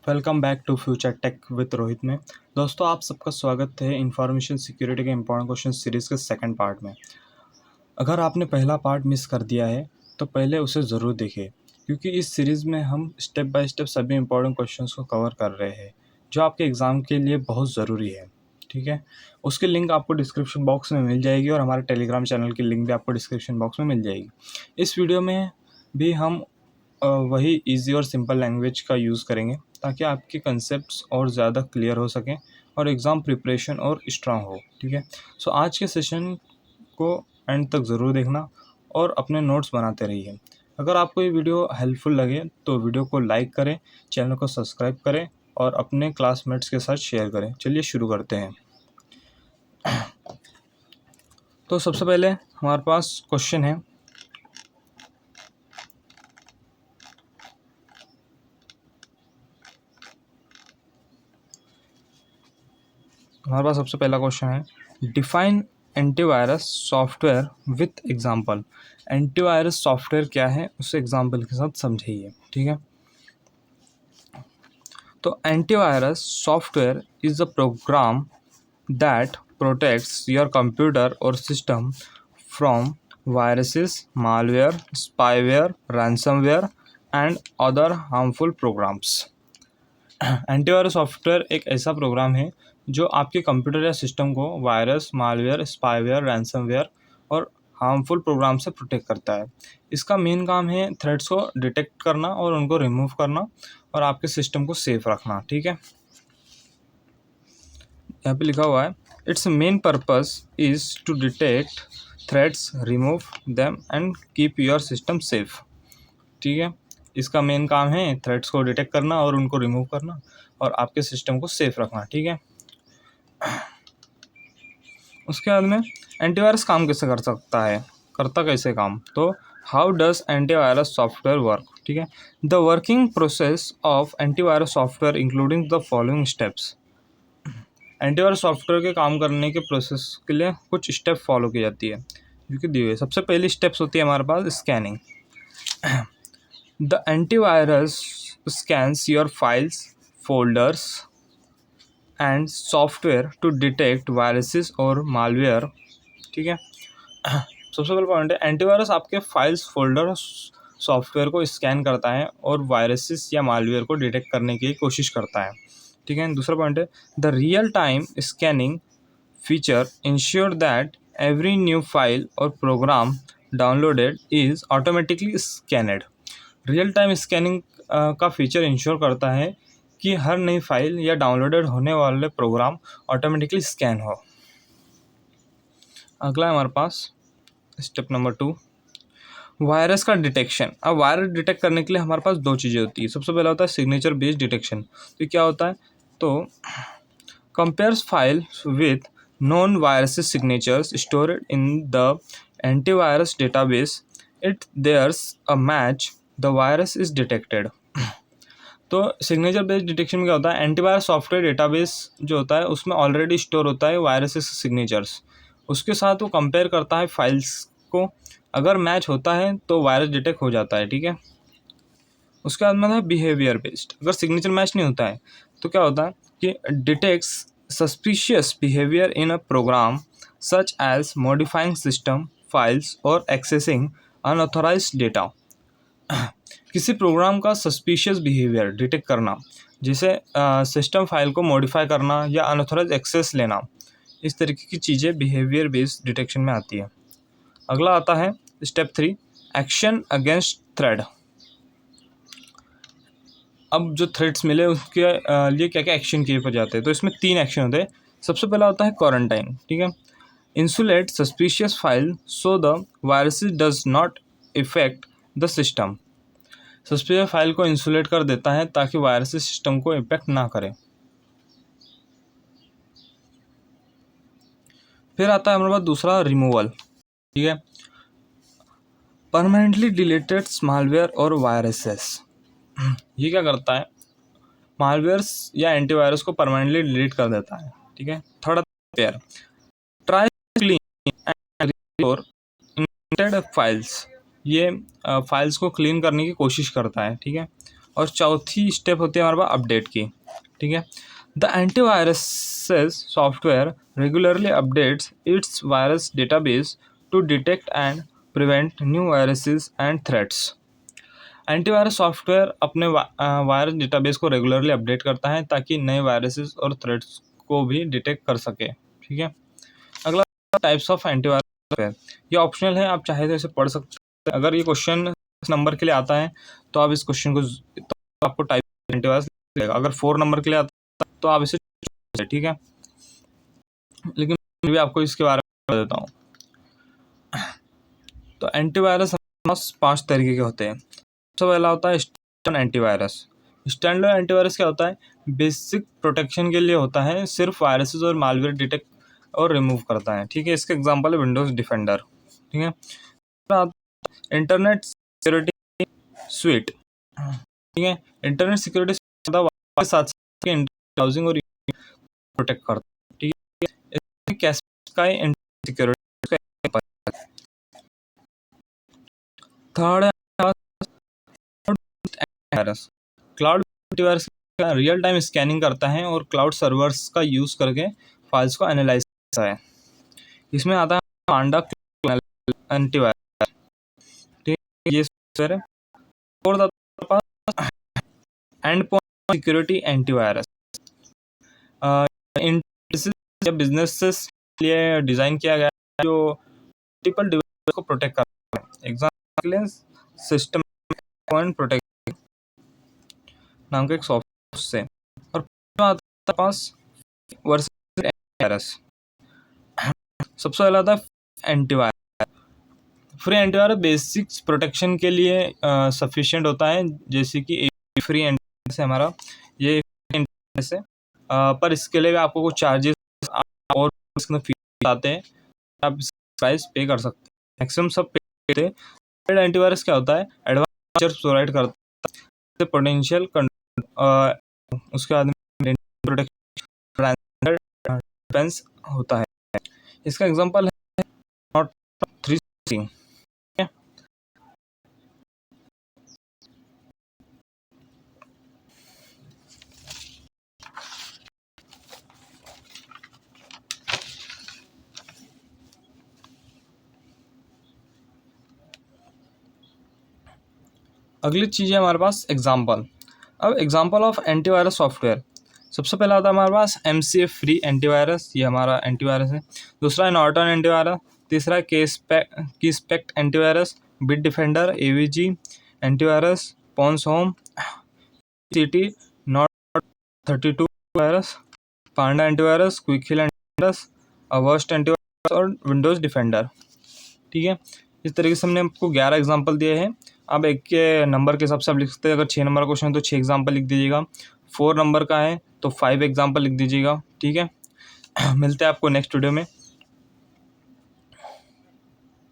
Welcome back to future tech with Rohit में। दोस्तों, आप सबका स्वागत है इंफॉर्मेशन सिक्योरिटी के इंपॉर्टेंट क्वेश्चन सीरीज़ के सेकंड पार्ट में। अगर आपने पहला पार्ट मिस कर दिया है तो पहले उसे ज़रूर देखें, क्योंकि इस सीरीज़ में हम स्टेप बाय स्टेप सभी इंपॉर्टेंट क्वेश्चंस को कवर कर रहे हैं जो आपके एग्ज़ाम के लिए बहुत ज़रूरी है। ठीक है, उसकी लिंक आपको डिस्क्रिप्शन बॉक्स में मिल जाएगी और हमारे टेलीग्राम चैनल की लिंक भी आपको डिस्क्रिप्शन बॉक्स में मिल जाएगी। इस वीडियो में भी हम वही इजी और सिंपल लैंग्वेज का यूज़ करेंगे ताकि आपके कंसेप्ट्स और ज़्यादा क्लियर हो सकें और एग्ज़ाम प्रिपरेशन और स्ट्रांग हो। ठीक है, सो आज के सेशन को एंड तक ज़रूर देखना और अपने नोट्स बनाते रहिए। अगर आपको ये वीडियो हेल्पफुल लगे तो वीडियो को लाइक करें, चैनल को सब्सक्राइब करें और अपने क्लासमेट्स के साथ शेयर करें। चलिए शुरू करते हैं। तो सबसे पहले हमारे पास क्वेश्चन है, हमारे पास सबसे पहला क्वेश्चन है, define antivirus software with example. Antivirus software क्या है उसे एग्जांपल के साथ समझाइए। ठीक है, तो antivirus software is a program that protects your computer और system from viruses, malware, spyware, ransomware and other harmful programs. Antivirus software एक ऐसा प्रोग्राम है जो आपके कंप्यूटर या सिस्टम को वायरस, मालवेयर, स्पाईवेयर, रैंसमवेयर और हार्मफुल प्रोग्राम से प्रोटेक्ट करता है। इसका मेन काम है थ्रेट्स को डिटेक्ट करना और उनको रिमूव करना और आपके सिस्टम को सेफ रखना। ठीक है, यहाँ पे लिखा हुआ है, its main purpose is to detect threats, remove them and keep your system safe. ठीक है, इसका मेन काम है थ्रेट्स को डिटेक्ट करना और उनको रिमूव करना और आपके सिस्टम को सेफ रखना। ठीक है, उसके बाद में एंटीवायरस काम कैसे कर सकता है, करता कैसे काम, तो how does antivirus software work. ठीक है, the working process of antivirus software including the following steps. Antivirus software के काम करने के प्रोसेस के लिए कुछ स्टेप फॉलो की जाती है जो कि दी हुई है। सबसे पहली स्टेप्स होती है हमारे पास scanning. The antivirus scans your files, folders and software to detect viruses और मालवेयर। ठीक है, सबसे पहला पॉइंट है, एंटीवायरस आपके फाइल्स, फोल्डर, सॉफ्टवेयर को स्कैन करता है और वायरसेस या मालवेयर को डिटेक्ट करने की कोशिश करता है। ठीक है, दूसरा पॉइंट है, the real time scanning feature ensure that every new file और program downloaded is automatically scanned. Real time scanning का फीचर इंश्योर करता है कि हर नई फाइल या डाउनलोडेड होने वाले प्रोग्राम ऑटोमेटिकली स्कैन हो। अगला है हमारे पास स्टेप नंबर 2, वायरस का डिटेक्शन। अब वायरस डिटेक्ट करने के लिए हमारे पास दो चीज़ें होती है। सबसे पहला होता है सिग्नेचर बेस्ड डिटेक्शन। तो क्या होता है, तो compares file with non virus signatures stored in the antivirus database, it there's a match the virus is detected. तो सिग्नेचर बेस्ड डिटेक्शन में क्या होता है, एंटीवायरस सॉफ्टवेयर डेटाबेस जो होता है उसमें ऑलरेडी स्टोर होता है वायरसेस सिग्नेचर्स, उसके साथ वो कंपेयर करता है फाइल्स को, अगर मैच होता है तो वायरस डिटेक्ट हो जाता है। ठीक है, उसके बाद में है बिहेवियर बेस्ड। अगर सिग्नेचर मैच नहीं होता है तो क्या होता है कि detects suspicious behaviour in a program such as modifying system files और एक्सेसिंग अनऑथोराइज्ड डेटा। किसी प्रोग्राम का सस्पिशियस बिहेवियर डिटेक्ट करना, जैसे सिस्टम फाइल को मॉडिफाई करना या अनऑथोराइज एक्सेस लेना, इस तरीके की चीज़ें बिहेवियर बेस्ड डिटेक्शन में आती है। अगला आता है स्टेप 3, एक्शन अगेंस्ट थ्रेड। अब जो थ्रेड्स मिले उसके लिए क्या क्या एक्शन किए जाते हैं, तो इसमें 3 एक्शन होते हैं। सबसे पहला होता है क्वारंटाइन। ठीक है, insulate suspicious file so the virus does not effect the system. Suspicious file को इंसुलेट कर देता है ताकि वायरस सिस्टम को इम्पैक्ट ना करे। फिर आता है हमारे पास दूसरा रिमूवल। ठीक है, परमानेंटली डिलीटेड मालवेयर और वायरसेस। ये क्या करता है, मालवेयर्स या एंटीवायरस को परमानेंटली डिलीट कर देता है। ठीक है, third repair, try clean and restore infected files. ये फाइल्स को क्लीन करने की कोशिश करता है। ठीक है, और चौथी स्टेप होती है हमारे पास अपडेट की, ठीक है। The antivirus software regularly updates its virus database to detect and prevent new viruses and threats. Antivirus software अपने वायरस डेटाबेस को रेगुलरली अपडेट करता है ताकि नए वायरसेस और थ्रेट्स को भी डिटेक्ट कर सके, ठीक है। अगला टाइप्स ऑफ एंटीवायरस सॉफ्टवेयर, ये ऑप्शनल है, आप चाहे तो इसे पढ़ सकते हैं। अगर ये क्वेश्चन इस नंबर के लिए आता है तो आप इस क्वेश्चन को तो आपको टाइप एंटीवायरस मिलेगा। अगर 4 नंबर के लिए आता है तो आप इसे, ठीक है, लेकिन मैं भी आपको इसके बारे में बता देता हूँ। तो एंटीवायरस 5 तरीके के होते हैं। सबसे पहला होता है स्टैंडर्ड एंटीवायरस। स्टैंडर्ड एंटीवायरस क्या होता है? बेसिक प्रोटेक्शन के लिए होता है, सिर्फ वायरसेस और मालवेयर डिटेक्ट और रिमूव करता है, ठीक है। इसका एग्जांपल है विंडोज डिफेंडर, ठीक है। इंटरनेट सिक्योरिटी स्वीट, ठीक है। इंटरनेट सिक्योरिटी के साथ साथ ब्राउजिंग और प्रोटेक्ट करता है, ठीक है। इसमें Kaspersky security. Third virus, cloud antivirus real time scanning करता है और क्लाउड सर्वर्स का यूज करके फाइल्स को एनालाइज करता है। इसमें आता है पांडा एंटीवायरस, ठीक है, ये सॉफ्टवेयर है। और and point security antivirus, businesses के लिए डिजाइन किया गया है जो मल्टीपल डिवाइस को प्रोटेक्ट करता है। एग्जांपल सिस्टम पॉइंट प्रोटेक्ट नाम का एक सॉफ्टवेयर से। और पास वर्सेस एंटीवायरस, सबसे पहला था antivirus. Free antivirus basics protection के लिए सफिशिएंट होता है, जैसे कि फ्री एंटीवायरस है हमारा, ये एंटीवायरस है, पर इसके लिए आपको कुछ चार्जेस और इसमें फीस आते हैं, आप प्राइस पे कर सकते हैं, मैक्सिमम सब पे करते हैं। एंटीवायरस क्या होता है? एडवांस प्रोवाइड करता है, पोटेंशियल उसके बाद प्रोटेक्शन होता है। इसका एग्जांपल है नॉट 360। अगली चीज़ है हमारे पास एग्जाम्पल। अब एग्जाम्पल ऑफ एंटीवायरस सॉफ्टवेयर, सबसे पहला आता है हमारे पास MCF फ्री एंटीवायरस, ये हमारा एंटीवायरस है। दूसरा है नॉर्टन एंटीवायरस। तीसरा है Kaspersky antivirus, Bitdefender, AVG antivirus, पॉन्स home, CT NOD 32 virus, Panda antivirus, Quick Heal antivirus, Avast antivirus और विंडोज़ डिफेंडर, ठीक है। इस तरीके से हमने आपको 11 एग्जाम्पल दिए हैं। अब एक के नंबर के हिसाब से आप लिख सकते हैं। अगर 6 नंबर का क्वेश्चन है तो 6 एग्जाम्पल लिख दीजिएगा, 4 नंबर का है तो 5 एग्जाम्पल लिख दीजिएगा, ठीक है। मिलते हैं आपको नेक्स्ट वीडियो में।